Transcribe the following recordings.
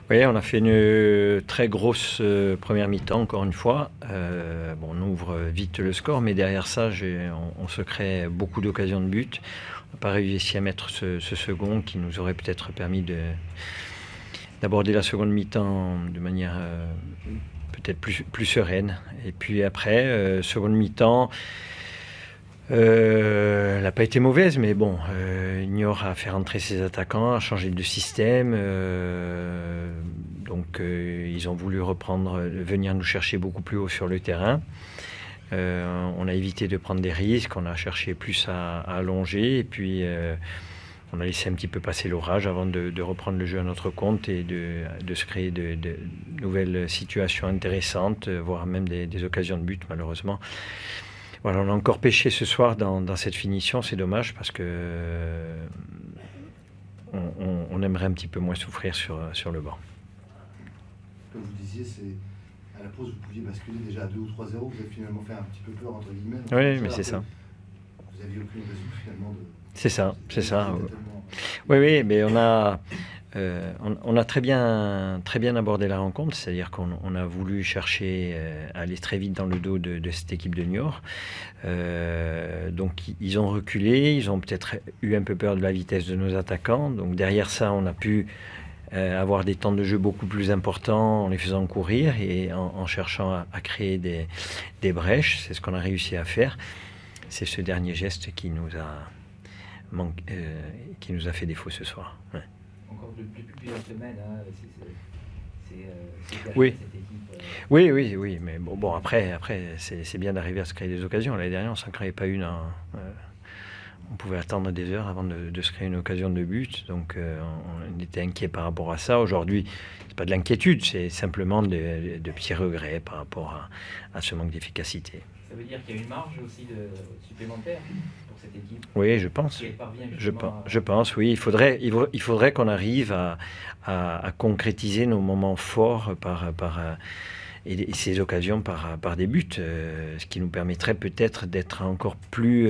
Oui, on a fait une très grosse première mi-temps, encore une fois. Bon, on ouvre vite le score, mais derrière ça, on se crée beaucoup d'occasions de but. On n'a pas réussi à mettre ce second qui nous aurait peut-être permis d'aborder la seconde mi-temps de manière peut-être plus sereine. Et puis après, seconde mi-temps, elle n'a pas été mauvaise, mais bon, Niort a fait rentrer ses attaquants, a changé de système. Donc ils ont voulu venir nous chercher beaucoup plus haut sur le terrain. On a évité de prendre des risques, on a cherché plus à allonger, et puis on a laissé un petit peu passer l'orage avant de reprendre le jeu à notre compte et de se créer de nouvelles situations intéressantes, voire même des occasions de but, malheureusement. Voilà, on a encore pêché ce soir dans cette finition, c'est dommage parce que on aimerait un petit peu moins souffrir sur le banc. Comme vous disiez, à la pause, vous pouviez basculer déjà à 2 ou 3-0, vous avez finalement fait un petit peu peur, entre guillemets. Oui, mais c'est ça. Vous n'aviez aucune raison finalement de... C'est ça. Oui, mais on a très bien abordé la rencontre, c'est-à-dire qu'on a voulu chercher à aller très vite dans le dos de cette équipe de Niort. Donc ils ont reculé, ils ont peut-être eu un peu peur de la vitesse de nos attaquants. Donc derrière ça, on a pu avoir des temps de jeu beaucoup plus importants en les faisant courir et en cherchant à créer des brèches. C'est ce qu'on a réussi à faire. C'est ce dernier geste qui nous a fait défaut ce soir. Ouais. Encore depuis plusieurs semaines, hein, c'est oui. Cette équipe. Oui, mais bon après c'est bien d'arriver à se créer des occasions. L'année dernière, on s'en créait pas une. On pouvait attendre des heures avant de se créer une occasion de but, donc on était inquiet par rapport à ça. Aujourd'hui, c'est pas de l'inquiétude, c'est simplement de petits regrets par rapport à ce manque d'efficacité. Ça veut dire qu'il y a une marge aussi supplémentaire pour cette équipe. Oui, je pense. Je pense, oui. Il faudrait qu'on arrive à concrétiser nos moments forts et ces occasions par des buts, ce qui nous permettrait peut-être d'être encore plus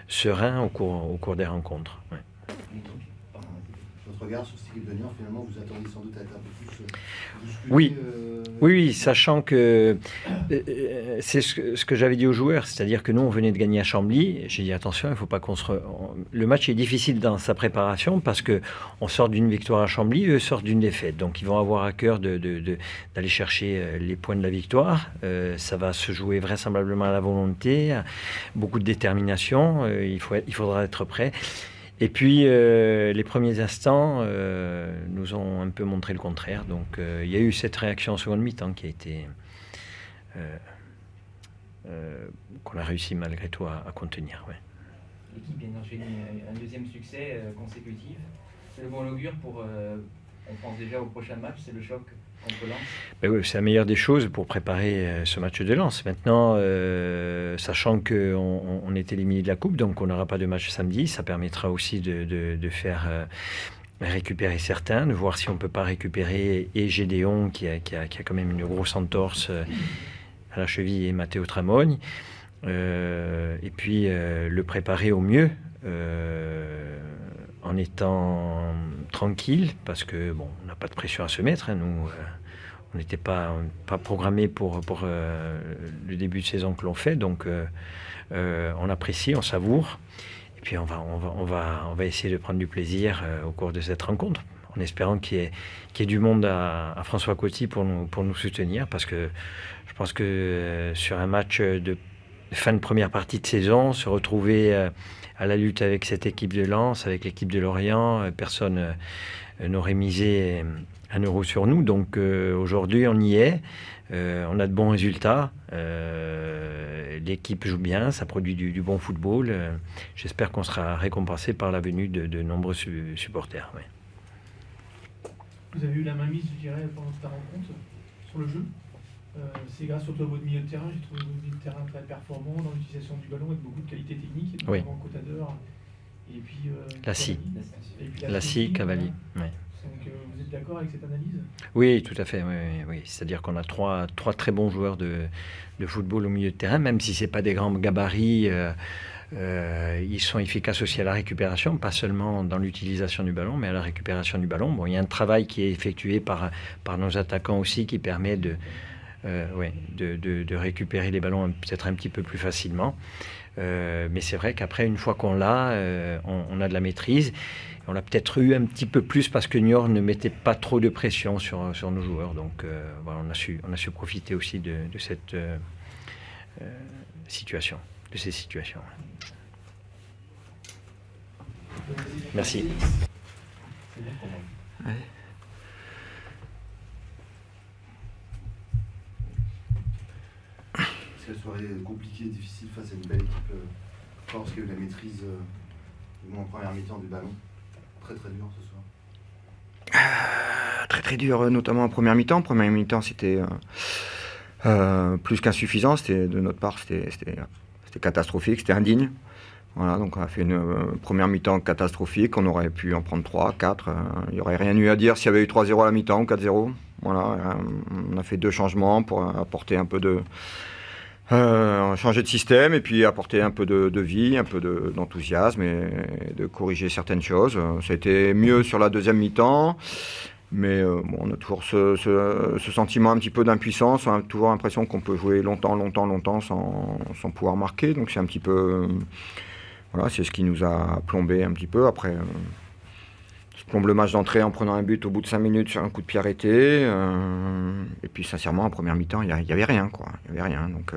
serein au cours des rencontres. Ouais. Votre regard sur cette équipe de Niort, finalement, vous attendiez sans doute à être un peu plus bousculé. Oui, sachant que c'est ce que j'avais dit aux joueurs, c'est-à-dire que nous, on venait de gagner à Chambly. J'ai dit attention, il ne faut pas qu'on le match est difficile dans sa préparation parce qu'on sort d'une victoire à Chambly, eux sortent d'une défaite. Donc, ils vont avoir à cœur d'aller chercher les points de la victoire. Ça va se jouer vraisemblablement à la volonté, beaucoup de détermination. Il faudra être prêt. Et puis, les premiers instants nous ont un peu montré le contraire. Donc, il y a eu cette réaction en seconde mi-temps qui a été... qu'on a réussi malgré tout à contenir. Ouais. L'équipe vient d'enchaîner un deuxième succès consécutif. C'est le bon augure pour... on pense déjà au prochain match, c'est le choc contre Lens. Ben oui, c'est la meilleure des choses pour préparer ce match de Lens. Maintenant, sachant qu'on est éliminé de la Coupe, donc on n'aura pas de match samedi, ça permettra aussi de faire récupérer certains, de voir si on ne peut pas récupérer et Gédéon qui a quand même une grosse entorse à la cheville et Matteo Tramogne. Et puis le préparer au mieux en étant tranquille, parce que bon, on n'a pas de pression à se mettre. Hein, nous, on n'était pas programmé pour le début de saison que l'on fait, donc on apprécie, on savoure, et puis on va essayer de prendre du plaisir au cours de cette rencontre, en espérant qu'il y ait du monde à François Coty pour nous soutenir, parce que je pense que sur un match de fin de première partie de saison, se retrouver à la lutte avec cette équipe de Lens, avec l'équipe de Lorient, personne n'aurait misé un euro sur nous. Donc aujourd'hui, on y est. On a de bons résultats. L'équipe joue bien, ça produit du bon football. J'espère qu'on sera récompensé par la venue de nombreux supporters. Ouais. Vous avez eu la mainmise, je dirais, pendant ta rencontre sur le jeu. C'est grâce surtout à votre milieu de terrain. J'ai trouvé votre milieu de terrain très performant dans l'utilisation du ballon avec beaucoup de qualité technique, notamment Cotador et puis Lassie, Cavalli. Ouais. Donc vous êtes d'accord avec cette analyse? Oui, tout à fait. Oui. C'est-à-dire qu'on a trois très bons joueurs de football au milieu de terrain, même si c'est pas des grands gabarits. Ils sont efficaces aussi à la récupération, pas seulement dans l'utilisation du ballon, mais à la récupération du ballon. Bon, il y a un travail qui est effectué par nos attaquants aussi qui permet de récupérer les ballons peut-être un petit peu plus facilement. Mais c'est vrai qu'après, une fois qu'on l'a, on a de la maîtrise. On l'a peut-être eu un petit peu plus parce que Niort ne mettait pas trop de pression sur nos joueurs. Donc voilà, on a su profiter aussi de cette situation, de ces situations. Merci. Ouais. C'est une soirée compliquée et difficile face à une belle équipe force qui a eu la maîtrise du moins en première mi-temps du ballon. Très très dur ce soir. Très très dur, notamment en première mi-temps. Première mi-temps, c'était plus qu'insuffisant. C'était, de notre part, c'était catastrophique, c'était indigne. Voilà, donc on a fait une première mi-temps catastrophique. On aurait pu en prendre 3, 4. Il n'y aurait rien eu à dire s'il y avait eu 3-0 à la mi-temps ou 4-0. Voilà, on a fait 2 changements pour apporter un peu de... changer de système et puis apporter un peu de vie, un peu d'enthousiasme et de corriger certaines choses. Ça a été mieux sur la deuxième mi-temps, mais bon, on a toujours ce sentiment un petit peu d'impuissance, on a toujours l'impression qu'on peut jouer longtemps sans pouvoir marquer. Donc c'est un petit peu... voilà, c'est ce qui nous a plombé un petit peu. Après, on plombe le match d'entrée en prenant un but au bout de 5 minutes sur un coup de pied arrêté. Et puis sincèrement, en première mi-temps, il n'y avait rien, quoi. Il n'y avait rien. Donc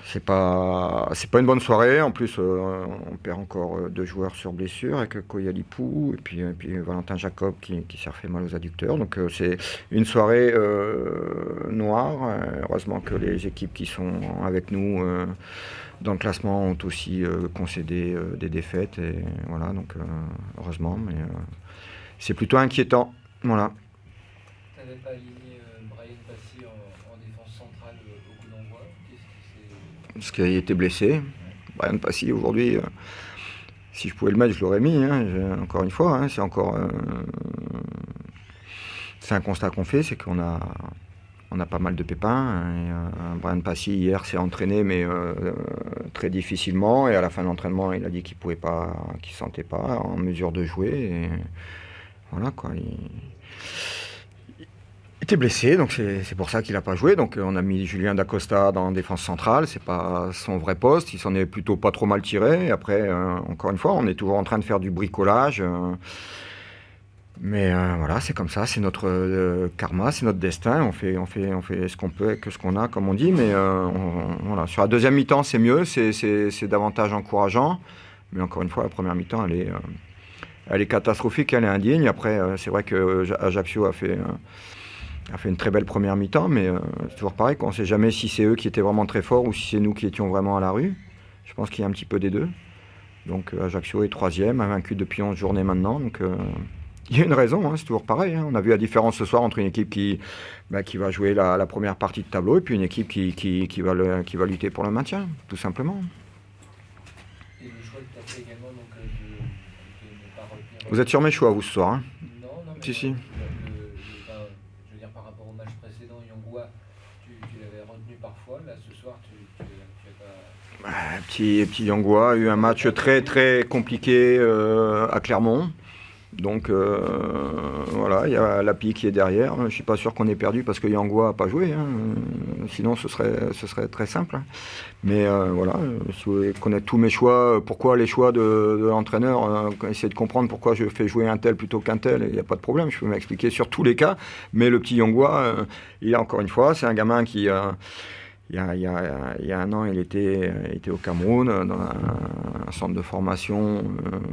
c'est pas une bonne soirée. En plus, on perd encore 2 joueurs sur blessure avec Koyalipou et puis Valentin Jacob qui s'est refait mal aux adducteurs. Donc c'est une soirée noire. Heureusement que les équipes qui sont avec nous dans le classement ont aussi concédé des défaites. Et voilà, donc heureusement, mais c'est plutôt inquiétant. Voilà. Tu n'avais pas aligné Brian Passy en défense centrale au coup d'envoi. Parce qu'il était blessé. Brian Passy, aujourd'hui, si je pouvais le mettre, je l'aurais mis. Encore une fois, c'est encore... c'est un constat qu'on fait, c'est qu'on a pas mal de pépins. Et, Brian Passy, hier, s'est entraîné, mais très difficilement. Et à la fin de l'entraînement, il a dit qu'il pouvait pas, qu'il ne se sentait pas en mesure de jouer. Et voilà, quoi. Il était blessé, donc c'est pour ça qu'il n'a pas joué. Donc on a mis Julien Dacosta dans la défense centrale. C'est pas son vrai poste. Il s'en est plutôt pas trop mal tiré. Et après, encore une fois, on est toujours en train de faire du bricolage. Mais voilà, c'est comme ça, c'est notre karma, c'est notre destin. On fait ce qu'on peut avec ce qu'on a, comme on dit. Mais voilà. Sur la deuxième mi-temps, c'est mieux, c'est davantage encourageant. Mais encore une fois, la première mi-temps, elle est catastrophique, elle est indigne. Après, c'est vrai que Ajaccio a fait une très belle première mi-temps, mais c'est toujours pareil, on ne sait jamais si c'est eux qui étaient vraiment très forts ou si c'est nous qui étions vraiment à la rue. Je pense qu'il y a un petit peu des deux. Donc Ajaccio est 3e, invaincu depuis 11 journées maintenant. Donc il y a une raison, c'est toujours pareil. On a vu la différence ce soir entre une équipe qui va jouer la première partie de tableau et puis une équipe qui va lutter pour le maintien, tout simplement. Et le choix que tu as fait également, donc, de ne pas retenir... Vous êtes sur mes choix, vous, ce soir, hein? Non, mais Si. je veux dire, par rapport au match précédent, Yongwa, tu l'avais retenu parfois. Là, ce soir, tu n'as pas... Petit Yongwa a eu un match très très compliqué à Clermont. Donc voilà, il y a Lapi qui est derrière. Je ne suis pas sûr qu'on ait perdu parce que Yangwa n'a pas joué. Sinon, ce serait très simple. Mais voilà, si vous voulez connaître tous mes choix, pourquoi les choix de l'entraîneur, essayer de comprendre pourquoi je fais jouer un tel plutôt qu'un tel, il n'y a pas de problème, je peux m'expliquer sur tous les cas. Mais le petit Yangwa, il a encore une fois, c'est un gamin qui... Il y a un an, il était au Cameroun, dans un centre de formation.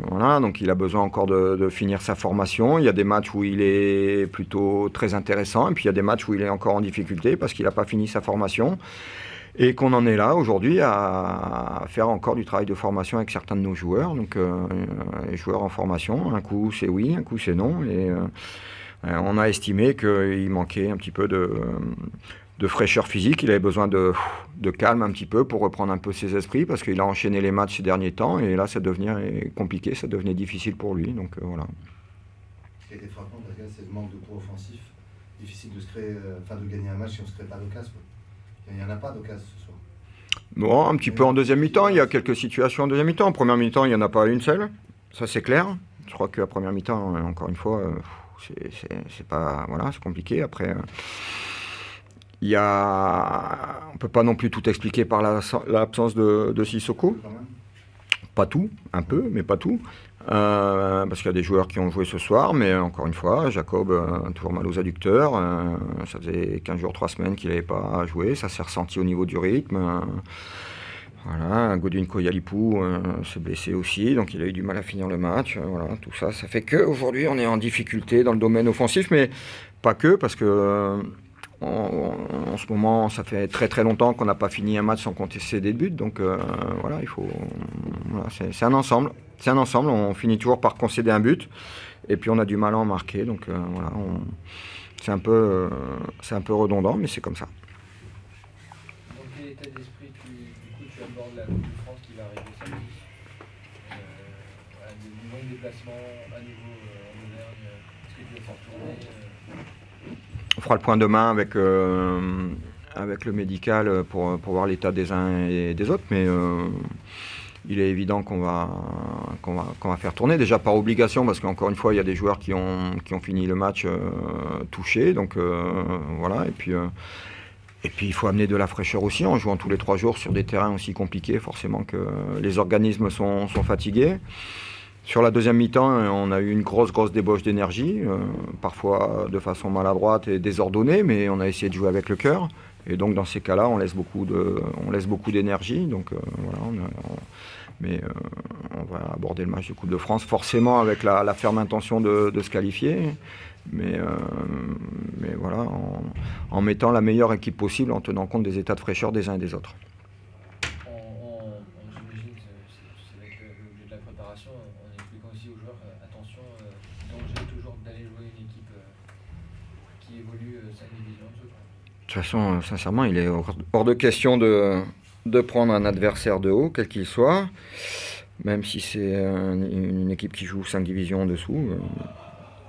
Voilà, donc il a besoin encore de finir sa formation. Il y a des matchs où il est plutôt très intéressant, et puis il y a des matchs où il est encore en difficulté parce qu'il n'a pas fini sa formation. Et qu'on en est là aujourd'hui à faire encore du travail de formation avec certains de nos joueurs. Donc les joueurs en formation, un coup c'est oui, un coup c'est non. Et on a estimé qu'il manquait un petit peu de fraîcheur physique, il avait besoin de calme un petit peu pour reprendre un peu ses esprits parce qu'il a enchaîné les matchs ces derniers temps et là ça devenait compliqué, ça devenait difficile pour lui, donc voilà. Ce qui a été frappant, c'est le manque de poids offensif. Difficile de gagner un match si on ne se crée pas d'occasion. Il n'y en a pas d'occasion ce soir. Bon, un petit peu en deuxième mi-temps, il y a quelques situations en deuxième mi-temps. En première mi-temps, il n'y en a pas une seule, ça c'est clair. Je crois que la première mi-temps, encore une fois, c'est pas, voilà, c'est compliqué. Après, on peut pas non plus tout expliquer par l'absence de Sissoko. Quand même. Pas tout, un peu, mais pas tout. Parce qu'il y a des joueurs qui ont joué ce soir, mais encore une fois, Jacob a toujours mal aux adducteurs. Ça faisait 15 jours, 3 semaines qu'il n'avait pas joué. Ça s'est ressenti au niveau du rythme. Voilà, Godwin Koyalipou s'est blessé aussi, donc il a eu du mal à finir le match. Voilà, tout ça, ça fait qu'aujourd'hui, on est en difficulté dans le domaine offensif, mais pas que, parce que en ce moment, ça fait très très longtemps qu'on n'a pas fini un match sans compter des buts. Donc voilà, voilà, c'est un ensemble. C'est un ensemble. On finit toujours par concéder un but, et puis on a du mal à en marquer. Donc voilà, c'est un peu redondant, mais c'est comme ça. Dans quel état d'esprit tu abordes la Coupe de France qui va arriver samedi? Voilà, du long déplacement à nouveau en Auvergne. Est-ce que tu vas faire tourner On fera le point demain avec le médical pour voir l'état des uns et des autres, mais il est évident qu'on va faire tourner, déjà par obligation, parce qu'encore une fois, il y a des joueurs qui ont fini le match touchés, donc voilà, et puis il faut amener de la fraîcheur aussi, en jouant tous les 3 jours sur des terrains aussi compliqués, forcément que les organismes sont fatigués. Sur la deuxième mi-temps, on a eu une grosse débauche d'énergie, parfois de façon maladroite et désordonnée, mais on a essayé de jouer avec le cœur. Et donc dans ces cas-là, on laisse beaucoup d'énergie. Donc voilà, mais on va aborder le match de Coupe de France, forcément avec la ferme intention de se qualifier. Mais voilà, en mettant la meilleure équipe possible, en tenant compte des états de fraîcheur des uns et des autres. J'imagine que ça va être l'objet de la préparation, en expliquant aussi aux joueurs, attention, danger toujours d'aller jouer une équipe qui évolue 5 divisions en dessous. De toute façon, sincèrement, il est hors de question de prendre un adversaire de haut, quel qu'il soit, même si c'est une équipe qui joue 5 divisions en dessous.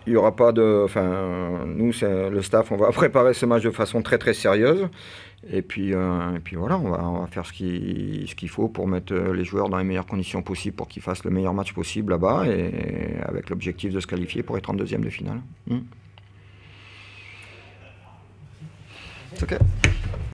Il n'y aura pas de... Enfin, nous, le staff, on va préparer ce match de façon très très sérieuse. Et puis voilà, on va faire ce qu'il faut pour mettre les joueurs dans les meilleures conditions possibles pour qu'ils fassent le meilleur match possible là-bas, et avec l'objectif de se qualifier pour être en deuxième de finale. C'est OK.